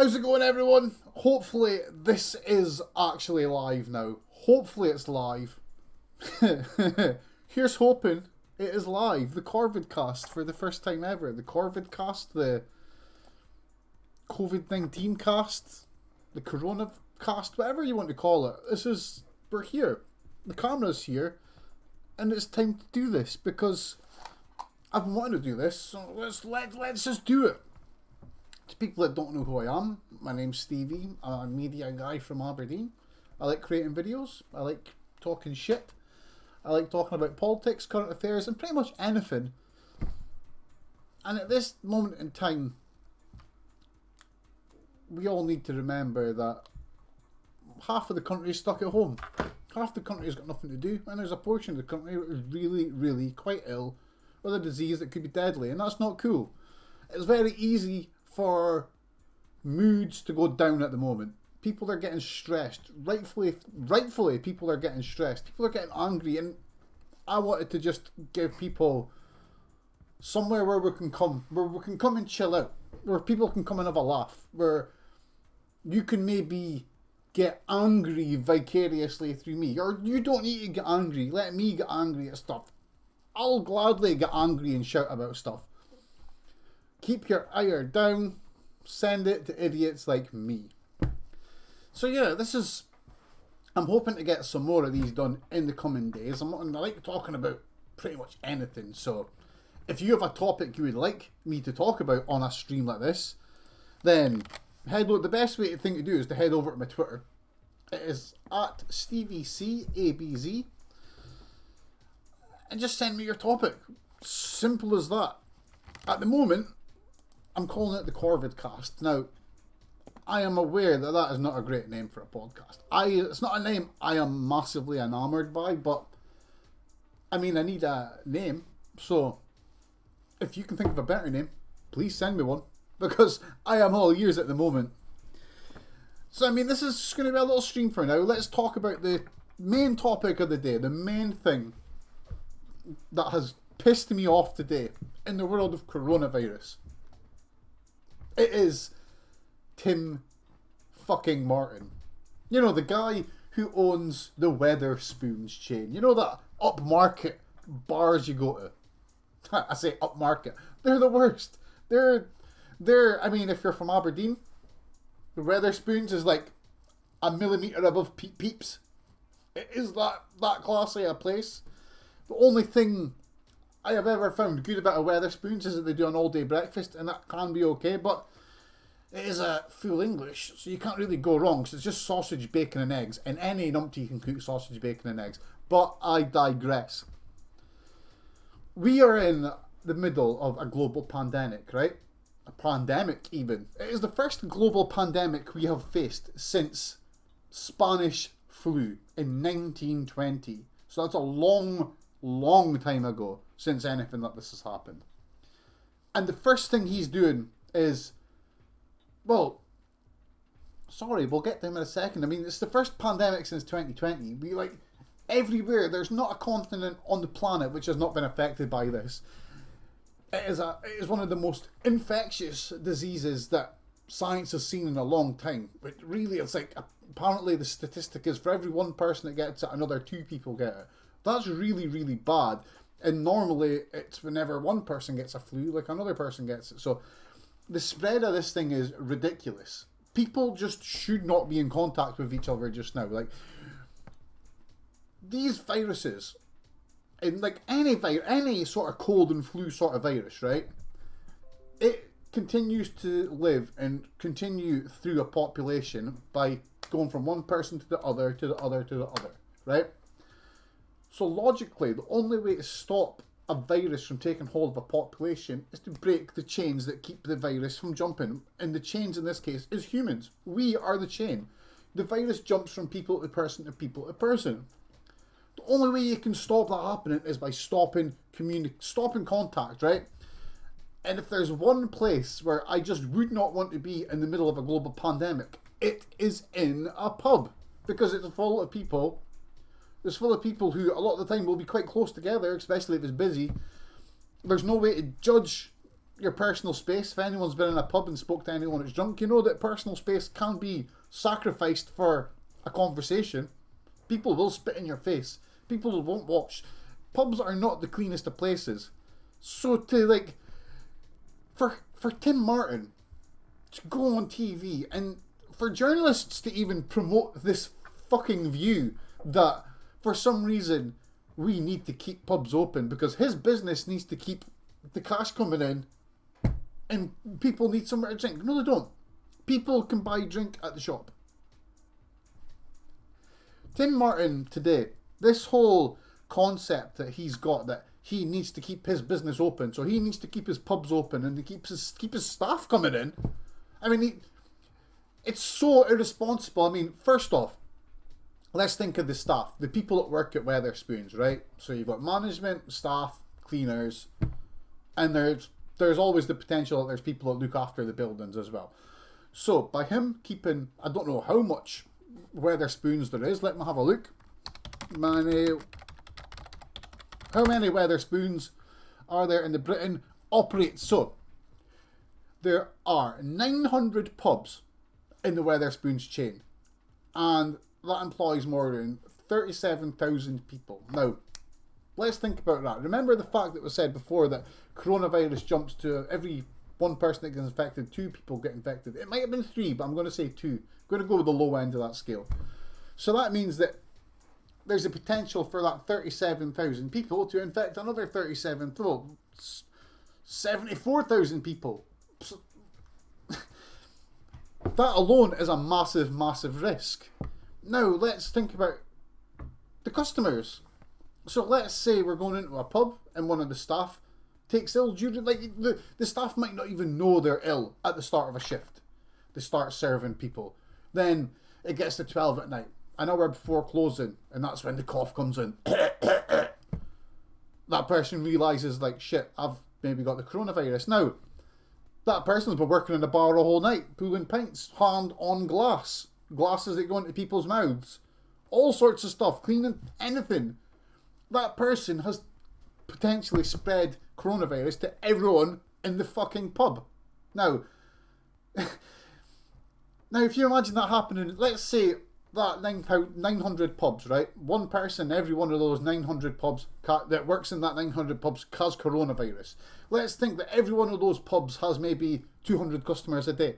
How's it going, everyone? Hopefully this is actually live now. Hopefully it's live. Here's hoping it is live. The Corvid cast for the first time ever. The Corvid cast, the COVID-19 cast, the Corona cast, whatever you want to call it. We're here. The camera's here. And it's time to do this because I've been wanting to do this. So let's just do it. To people that don't know who I am, my name's Stevie. I'm a media guy from Aberdeen. I like creating videos. I like talking shit. I like talking about politics, current affairs, and pretty much anything. And at this moment in time, we all need to remember that half of the country is stuck at home. Half the country has got nothing to do, and there's a portion of the country that is really, really quite ill with a disease that could be deadly, and that's not cool. It's very easy for moods to go down at the moment. People are getting stressed. Rightfully, people are getting stressed. People are getting angry, and I wanted to just give people somewhere where we can come and chill out, where people can come and have a laugh, where you can maybe get angry vicariously through me, or you don't need to get angry. Let me get angry at stuff. I'll gladly get angry and shout about stuff. Keep your ire down. Send it to idiots like me. So yeah, I'm hoping to get some more of these done in the coming days. I like talking about pretty much anything. So if you have a topic you would like me to talk about on a stream like this, then the best thing to do is to head over to my Twitter. It is at StevieCABZ. And just send me your topic. Simple as that. At the moment, I'm calling it the Corvid cast. Now, I am aware that is not a great name for a podcast. It's not a name I am massively enamored by, but I mean, I need a name. So, if you can think of a better name, please send me one, because I am all ears at the moment. So, I mean, this is just going to be a little stream for now. Let's talk about the main topic of the day, the main thing that has pissed me off today in the world of coronavirus. It is Tim fucking Martin. You know, the guy who owns the Weatherspoons chain. You know that upmarket bars you go to? I say upmarket. They're the worst. They're I mean, if you're from Aberdeen, the Weatherspoons is like a millimetre above Peeps. It is that classy a place. The only thing I have ever found good about a Weatherspoons is that they do an all-day breakfast, and that can be okay, but it is a full English, so you can't really go wrong. So it's just sausage, bacon and eggs, and any numpty can cook sausage, bacon and eggs. But I digress. We are in the middle of a global pandemic, right? A pandemic, even. It is the first global pandemic we have faced since Spanish flu in 1920. So that's a long time ago since anything like this has happened. And the first thing he's doing is, well, sorry, we'll get to him in a second. I mean, it's the first pandemic since 2020. Everywhere, there's not a continent on the planet which has not been affected by this. It is one of the most infectious diseases that science has seen in a long time. But really, it's like, apparently the statistic is for every one person that gets it, another 2 people get it. That's really, really bad. And normally, it's whenever one person gets a flu, like another person gets it. So the spread of this thing is ridiculous. People just should not be in contact with each other just now. Like, these viruses, and like any sort of cold and flu sort of virus, right? It continues to live and continue through a population by going from one person to the other, to the other, to the other, right? So logically, the only way to stop a virus from taking hold of a population is to break the chains that keep the virus from jumping. And the chains in this case is humans. We are the chain. The virus jumps from people to person to people to person. The only way you can stop that happening is by stopping contact, right? And if there's one place where I just would not want to be in the middle of a global pandemic, it is in a pub. Because it's full of people. It's full of people who a lot of the time will be quite close together, especially if it's busy. There's no way to judge your personal space. If anyone's been in a pub and spoke to anyone that's drunk, you know that personal space can be sacrificed for a conversation. People will spit in your face. People won't watch. Pubs are not the cleanest of places. So to like, for Tim Martin to go on TV and for journalists to even promote this fucking view that for some reason we need to keep pubs open because his business needs to keep the cash coming in and people need somewhere to drink. No, they don't. People can buy drink at the shop. Tim Martin today, this whole concept that he's got that he needs to keep his business open, so he needs to keep his pubs open and to keep his staff coming in. I mean, it's so irresponsible. I mean, first off, let's think of the staff, the people that work at Wetherspoons, right? So you've got management, staff, cleaners, and there's always the potential that there's people that look after the buildings as well. So by him keeping, I don't know how much Wetherspoons there is. Let me have a look. How many Wetherspoons are there in the Britain operate? So there are 900 pubs in the Wetherspoons chain, and that employs more than 37,000 people. Now, let's think about that. Remember the fact that was said before that coronavirus jumps to every one person that gets infected, 2 people get infected. It might have been 3, but I'm going to say 2. I'm going to go with the low end of that scale. So that means that there's a potential for that 37,000 people to infect another 74,000 people. So, that alone is a massive, massive risk. Now, let's think about the customers. So let's say we're going into a pub and one of the staff takes ill during, like, the staff might not even know they're ill at the start of a shift. They start serving people. Then it gets to 12 at night, an hour before closing, and that's when the cough comes in. That person realises, like, shit, I've maybe got the coronavirus. Now, that person's been working in a bar a whole night, pulling pints, hand on glass. Glasses that go into people's mouths. All sorts of stuff, cleaning anything. That person has potentially spread coronavirus to everyone in the fucking pub. Now, if you imagine that happening, let's say that 900 pubs, right? One person, every one of those 900 pubs that works in that 900 pubs has coronavirus. Let's think that every one of those pubs has maybe 200 customers a day.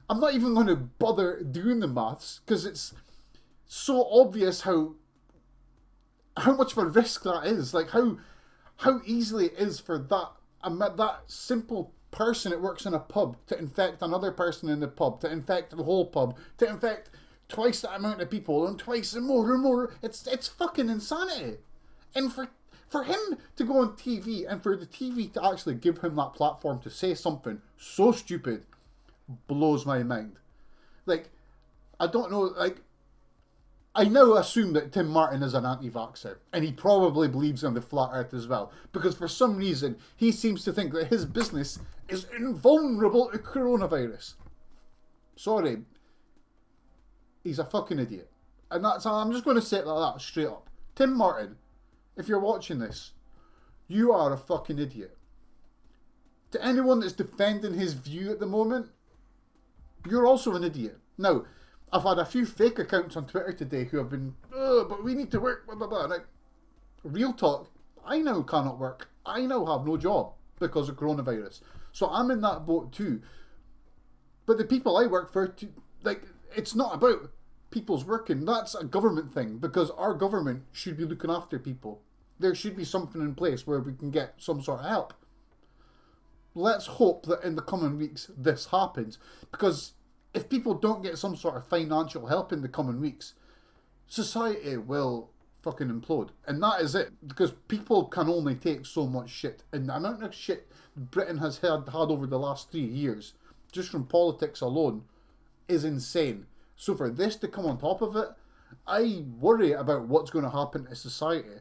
I'm not even going to bother doing the maths because it's so obvious how much of a risk that is. Like how easily it is for that simple person that works in a pub to infect another person in the pub, to infect the whole pub, to infect twice that amount of people and twice and more and more. It's fucking insanity. And for him to go on TV and for the TV to actually give him that platform to say something so stupid blows my mind. Like, I don't know, like, I now assume that Tim Martin is an anti-vaxxer, and he probably believes in the flat earth as well, because for some reason he seems to think that his business is invulnerable to coronavirus. Sorry, he's a fucking idiot. And that's how I'm just going to say it like that, straight up. Tim Martin, if you're watching this, you are a fucking idiot. To anyone that's defending his view at the moment, you're also an idiot. Now, I've had a few fake accounts on Twitter today who have been, but we need to work, blah, blah, blah. Like, real talk, I now cannot work. I now have no job because of coronavirus. So I'm in that boat too. But the people I work for, it's not about people's working. That's a government thing because our government should be looking after people. There should be something in place where we can get some sort of help. Let's hope that in the coming weeks this happens, because if people don't get some sort of financial help in the coming weeks, society will fucking implode. And that is it, because people can only take so much shit. And the amount of shit Britain has had over the last 3 years, just from politics alone, is insane. So for this to come on top of it, I worry about what's going to happen to society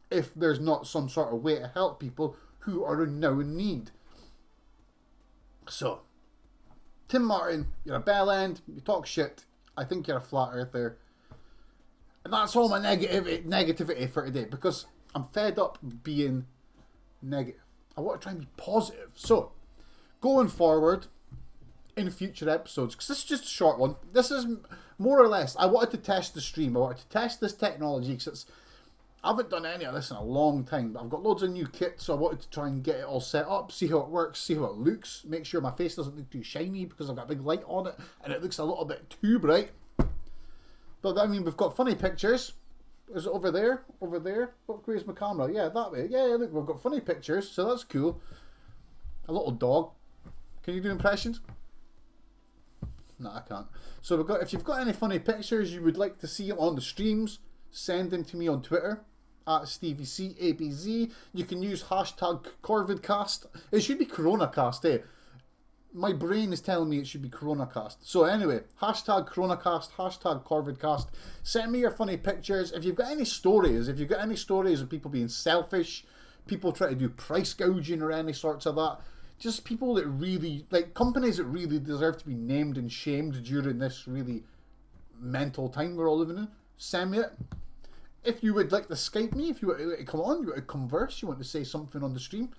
if there's not some sort of way to help people who are now in need. So, Tim Martin, you're a bell end, you talk shit, I think you're a flat earther. And that's all my negativity for today, because I'm fed up being negative. I want to try and be positive. So, going forward in future episodes, because this is just a short one, this is more or less, I wanted to test the stream. I wanted to test this technology because I haven't done any of this in a long time, but I've got loads of new kit, so I wanted to try and get it all set up, see how it works, see how it looks, make sure my face doesn't look too shiny because I've got a big light on it and it looks a little bit too bright. But I mean, we've got funny pictures. Is it over there? Over there? Where's my camera? Yeah, that way. Yeah, look, we've got funny pictures, so that's cool. A little dog. Can you do impressions? No, I can't. So we've got, if you've got any funny pictures you would like to see on the streams, send them to me on Twitter at StevieCABZ. You can use hashtag CorvidCast. It should be CoronaCast, eh? My brain is telling me it should be CoronaCast. So anyway, hashtag CoronaCast, hashtag CorvidCast. Send me your funny pictures. If you've got any stories, of people being selfish, people trying to do price gouging or any sorts of that, just people that really, like companies that really deserve to be named and shamed during this really mental time we're all living in, send me it. If you would like to Skype me, if you want to come on, you want to converse, you want to say something on the stream,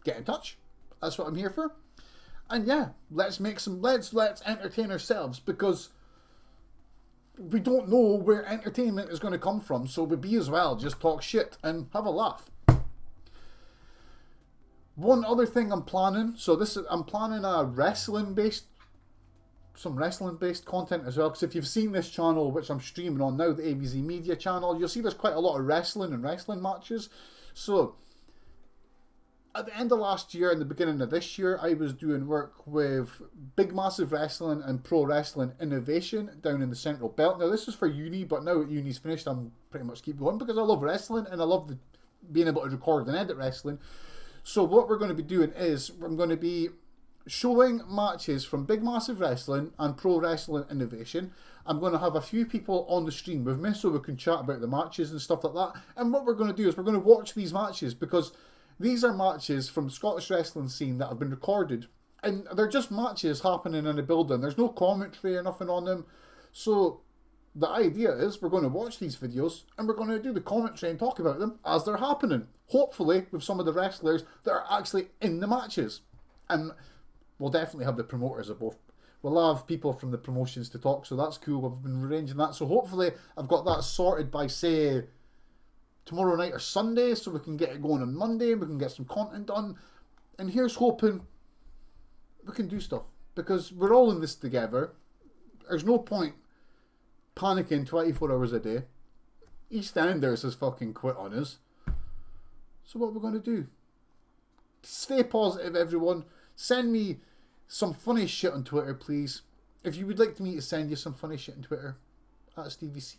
get in touch. That's what I'm here for. And yeah, let's entertain ourselves, because we don't know where entertainment is going to come from, so we be as well just talk shit and have a laugh. One other thing I'm planning, I'm planning some wrestling based content as well, because if you've seen this channel, which I'm streaming on now, the ABZ Media channel, you'll see there's quite a lot of wrestling and wrestling matches. So at the end of last year and the beginning of this year, I was doing work with Big Massive Wrestling and Pro Wrestling Innovation down in the Central Belt. Now this is for uni, but now that uni's finished, I'm pretty much keep going because I love wrestling and I love being able to record and edit wrestling. So what we're going to be doing is I'm going to be showing matches from Big Massive Wrestling and Pro Wrestling Innovation. I'm going to have a few people on the stream with me so we can chat about the matches and stuff like that. And what we're going to do is we're going to watch these matches, because these are matches from the Scottish wrestling scene that have been recorded. And they're just matches happening in a building. There's no commentary or nothing on them. So the idea is we're going to watch these videos and we're going to do the commentary and talk about them as they're happening. Hopefully with some of the wrestlers that are actually in the matches. And we'll definitely have the promoters of both. We'll have people from the promotions to talk, so that's cool. We've been arranging that. So hopefully I've got that sorted by, say, tomorrow night or Sunday, so we can get it going on Monday and we can get some content done. And here's hoping we can do stuff, because we're all in this together. There's no point panicking 24 hours a day. EastEnders has fucking quit on us. So what are we going to do? Stay positive, everyone. Send me some funny shit on Twitter, please. If you would like me to send you some funny shit on Twitter, at StevieC.